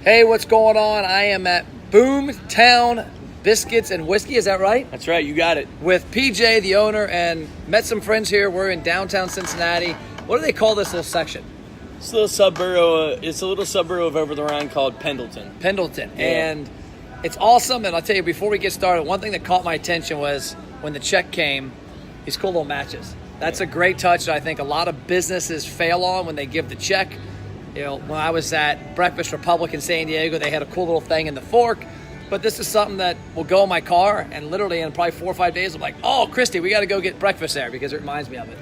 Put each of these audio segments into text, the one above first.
Hey, what's going on? I am at Boomtown Biscuits and Whiskey, is that right? That's right, you got it. With PJ, the owner, and met some friends here. We're in downtown Cincinnati. What do they call this little section? It's a little suburb of over the Rhine called Pendleton. Pendleton. Yeah. And it's awesome. And I'll tell you, before we get started, one thing that caught my attention was when the check came, these cool little matches. That's a great touch that I think a lot of businesses fail on when they give the check. You know, when I was at Breakfast Republic in San Diego, they had a cool little thing in the fork. But this is something that will go in my car, and literally in probably 4 or 5 days, I'm like, oh, Christy, we got to go get breakfast there because it reminds me of it.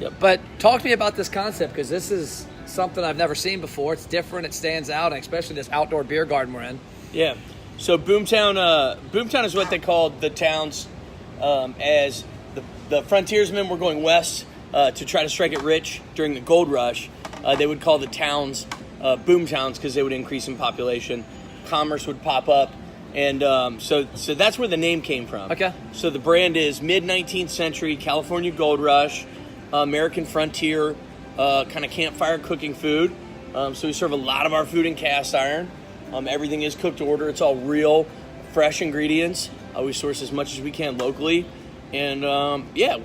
Yep. But talk to me about this concept, because this is something I've never seen before. It's different. It stands out, and especially this outdoor beer garden we're in. Yeah. So Boomtown is what they called the towns as the frontiersmen were going west to try to strike it rich during the gold rush. They would call the towns boomtowns because they would increase in population. Commerce would pop up. And so that's where the name came from. Okay. So the brand is mid-19th century California gold rush, American frontier, kind of campfire cooking food. So we serve a lot of our food in cast iron. Everything is cooked to order. It's all real, fresh ingredients. We source as much as we can locally. And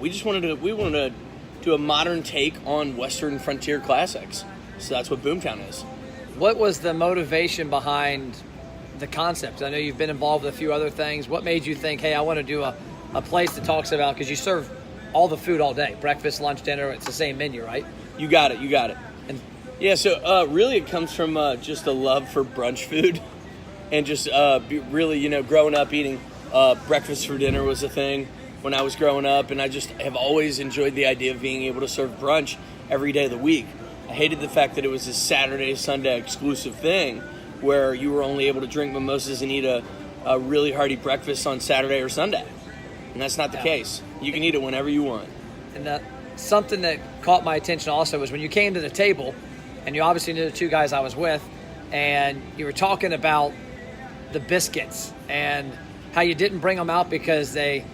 we just wanted to do a modern take on Western frontier classics. So that's what Boomtown is. What was the motivation behind the concept? I know you've been involved with a few other things. What made you think, hey, I want to do a place that talks about, because you serve all the food all day, breakfast, lunch, dinner, it's the same menu, right? You got it. And yeah, so really it comes from just a love for brunch food and just really, growing up eating breakfast for dinner was a thing when I was growing up, and I just have always enjoyed the idea of being able to serve brunch every day of the week. I hated the fact that it was a Saturday, Sunday exclusive thing where you were only able to drink mimosas and eat a really hearty breakfast on Saturday or Sunday. And that's not the case. You can eat it whenever you want. And something that caught my attention also was when you came to the table, and you obviously knew the two guys I was with, and you were talking about the biscuits and how you didn't bring them out because they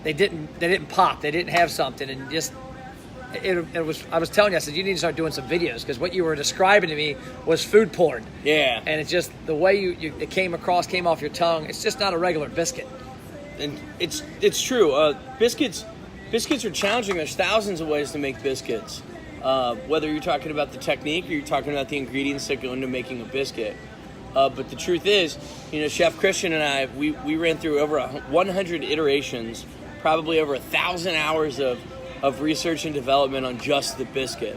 didn't pop, they didn't have something, and just I was telling you, I said, you need to start doing some videos, because what you were describing to me was food porn. Yeah. And it's just the way it came off your tongue. It's just not a regular biscuit. And it's true. Biscuits are challenging. There's thousands of ways to make biscuits. Whether you're talking about the technique or you're talking about the ingredients that go into making a biscuit. But the truth is, Chef Christian and I, we ran through over 100 iterations, probably over 1,000 hours of research and development on just the biscuit.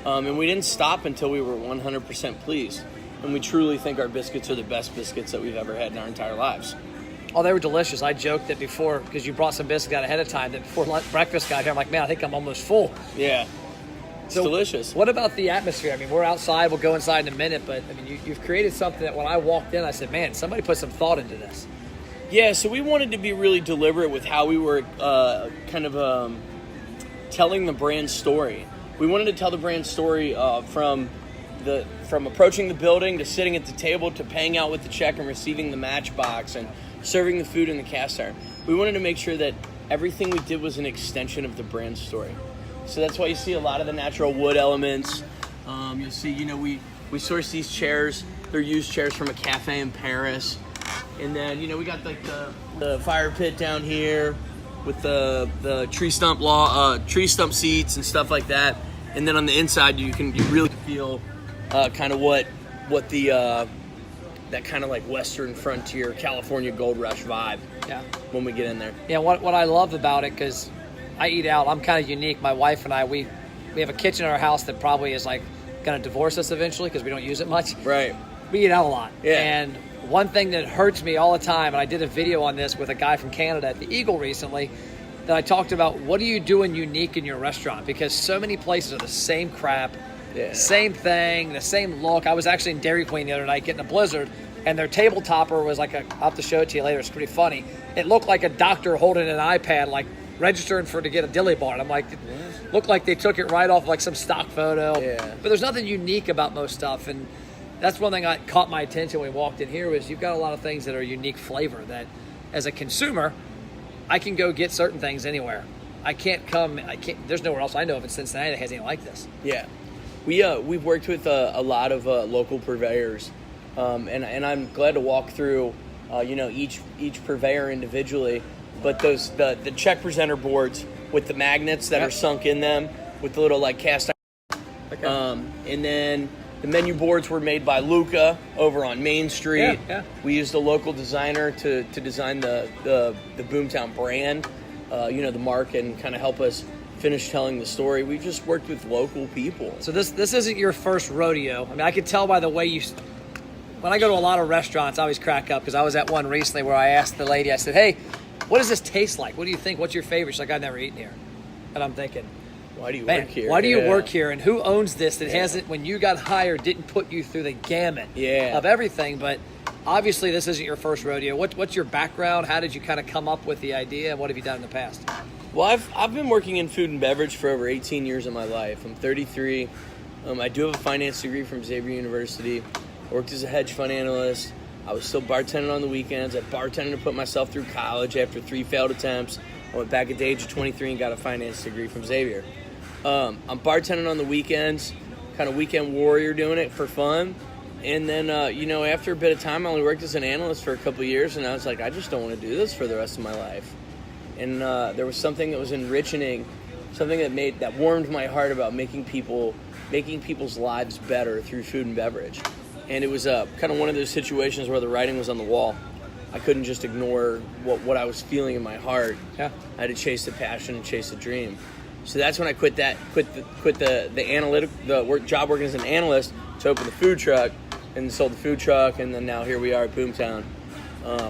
And we didn't stop until we were 100% pleased. And we truly think our biscuits are the best biscuits that we've ever had in our entire lives. Oh, they were delicious. I joked that before, because you brought some biscuits out ahead of time, that before breakfast got here, I'm like, man, I think I'm almost full. Yeah, it's delicious. What about the atmosphere? I mean, we're outside. We'll go inside in a minute, but I mean, you've created something that when I walked in, I said, man, somebody put some thought into this. Yeah, so we wanted to be really deliberate with how we were telling the brand story. We wanted to tell the brand story from approaching the building to sitting at the table to paying out with the check and receiving the matchbox and serving the food in the cast iron. We wanted to make sure that everything we did was an extension of the brand story. So that's why you see a lot of the natural wood elements. You'll see, we source these chairs. They're used chairs from a cafe in Paris. And then, we got like the fire pit down here with the tree stump seats and stuff like that. And then on the inside, you really feel kind of what the that kind of like Western frontier California gold rush vibe. Yeah. When we get in there. Yeah. What I love about it, because I eat out. I'm kind of unique. My wife and I, we have a kitchen in our house that probably is like going to divorce us eventually because we don't use it much. Right. We eat out a lot. Yeah. And one thing that hurts me all the time, and I did a video on this with a guy from Canada at the Eagle recently, that I talked about, what are you doing unique in your restaurant? Because so many places are the same crap, same thing, the same look. I was actually in Dairy Queen the other night getting a blizzard, and their table topper was like I'll have to show it to you later, it's pretty funny. It looked like a doctor holding an iPad, like registering to get a dilly bar. And I'm like, it looked like they took it right off like some stock photo. Yeah. But there's nothing unique about most stuff, and that's one thing that caught my attention when we walked in here, was you've got a lot of things that are unique flavor that, as a consumer, I can go get certain things anywhere. There's nowhere else I know of in Cincinnati that has anything like this. Yeah. We've worked with a lot of local purveyors and I'm glad to walk through, each purveyor individually. But the check presenter boards with the magnets that are sunk in them with the little like cast iron. Okay. And then the menu boards were made by Luca over on Main Street. Yeah. We used a local designer to design the Boomtown brand, the mark, and kind of help us finish telling the story. We've just worked with local people. So this isn't your first rodeo. I mean, I could tell by the way when I go to a lot of restaurants, I always crack up because I was at one recently where I asked the lady, I said, hey, what does this taste like? What do you think? What's your favorite? She's like, I've never eaten here. And I'm thinking, why do you work here? Why do you work here? And who owns this that hasn't, when you got hired, didn't put you through the gamut of everything? But obviously this isn't your first rodeo. What's your background? How did you kind of come up with the idea? What have you done in the past? Well, I've been working in food and beverage for over 18 years of my life. I'm 33. I do have a finance degree from Xavier University. I worked as a hedge fund analyst. I was still bartending on the weekends. I bartended to put myself through college after 3 failed attempts. I went back at the age of 23 and got a finance degree from Xavier. I'm bartending on the weekends, kind of weekend warrior, doing it for fun. And then, after a bit of time, I only worked as an analyst for a couple of years, and I was like, I just don't want to do this for the rest of my life. And there was something that was enriching, something that warmed my heart about making people's lives better through food and beverage. And it was kind of one of those situations where the writing was on the wall. I couldn't just ignore what I was feeling in my heart. Yeah. I had to chase the passion and chase the dream. So that's when I quit the job working as an analyst to open the food truck, and sold the food truck, and then now here we are at Boomtown.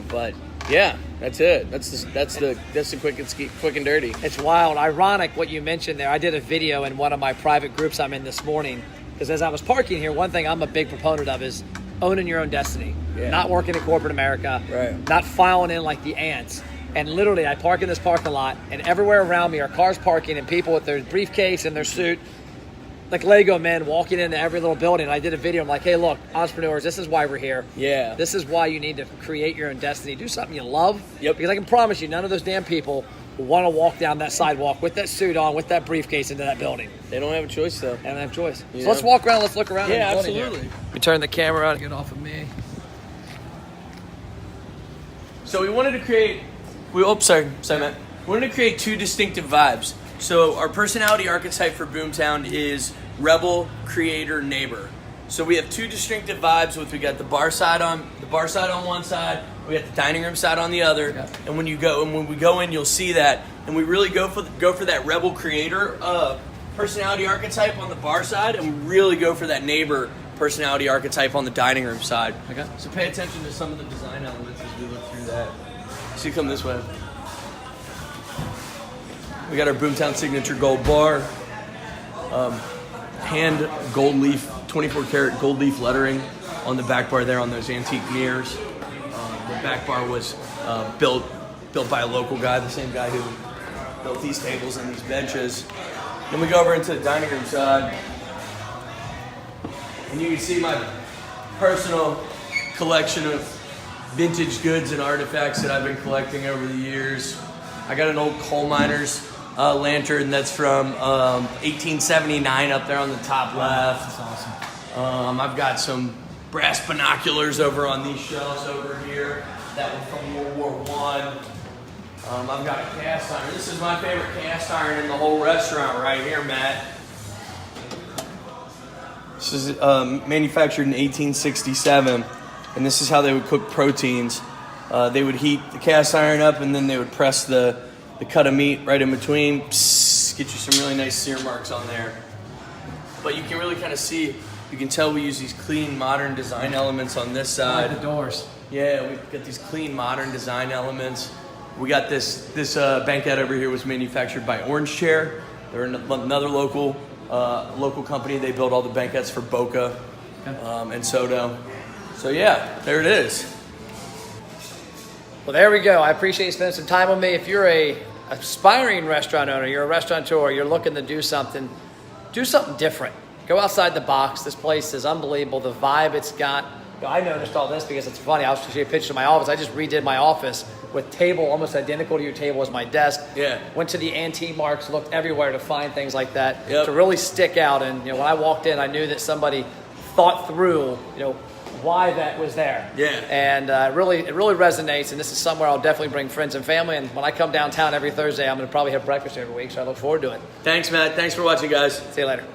But yeah, that's it. That's the quick and dirty. It's wild, ironic what you mentioned there. I did a video in one of my private groups I'm in this morning, because as I was parking here, one thing I'm a big proponent of is owning your own destiny. Yeah. Not working in corporate America, right. Not filing in like the ants. And literally, I park in this parking lot, and everywhere around me are cars parking and people with their briefcase and their suit, like Lego men walking into every little building. And I did a video. I'm like, hey, look, entrepreneurs, this is why we're here. Yeah. This is why you need to create your own destiny. Do something you love. Yep. Because I can promise you, none of those damn people will want to walk down that sidewalk with that suit on, with that briefcase into that building. They don't have a choice, though. They don't have a choice. You So know? let's walk around. Let's look around. Yeah, in the building absolutely. here. You turn the camera on. Get off of me. So we wanted to create. Sorry, Matt. We wanted to create 2 distinctive vibes. So our personality archetype for Boomtown is rebel, creator, neighbor. So we have 2 distinctive vibes. We got the bar side on one side. We got the dining room side on the other. Yeah. And when we go in, you'll see that. And we really go for that rebel creator personality archetype on the bar side, and we really go for that neighbor personality archetype on the dining room side. Okay. So pay attention to some of the design elements as we look through that. So you come this way. We got our Boomtown signature gold bar, hand gold leaf, 24 karat gold leaf lettering on the back bar there on those antique mirrors. The back bar was built by a local guy, the same guy who built these tables and these benches. Then we go over into the dining room side, and you can see my personal collection of vintage goods and artifacts that I've been collecting over the years. I got an old coal miner's lantern that's from 1879 up there on the top left. That's awesome. I've got some brass binoculars over on these shelves over here that were from World War I. I've got a cast iron. This is my favorite cast iron in the whole restaurant right here, Matt. This is manufactured in 1867, and this is how they would cook proteins. They would heat the cast iron up, and then they would press the cut of meat right in between. Psst, get you some really nice sear marks on there. But you can really kind of see, you can tell we use these clean, modern design elements on this side. The doors. Yeah, we've got these clean, modern design elements. We got this banquette over here was manufactured by Orange Chair. They're another local company. They build all the banquettes for Boca and Soto. So yeah, there it is. Well, there we go. I appreciate you spending some time with me. If you're a aspiring restaurant owner, you're a restaurateur, you're looking to do something different. Go outside the box. This place is unbelievable. The vibe it's got. You know, I noticed all this because it's funny. I was showing you a picture of my office. I just redid my office with table almost identical to your table as my desk. Yeah. Went to the antique marks, looked everywhere to find things like that Yep. to really stick out. And when I walked in, I knew that somebody thought through, why that was there. Yeah. And it really resonates, and this is somewhere I'll definitely bring friends and family, and when I come downtown every Thursday, I'm going to probably have breakfast every week, so I look forward to it. Thanks, Matt. Thanks for watching, guys. See you later.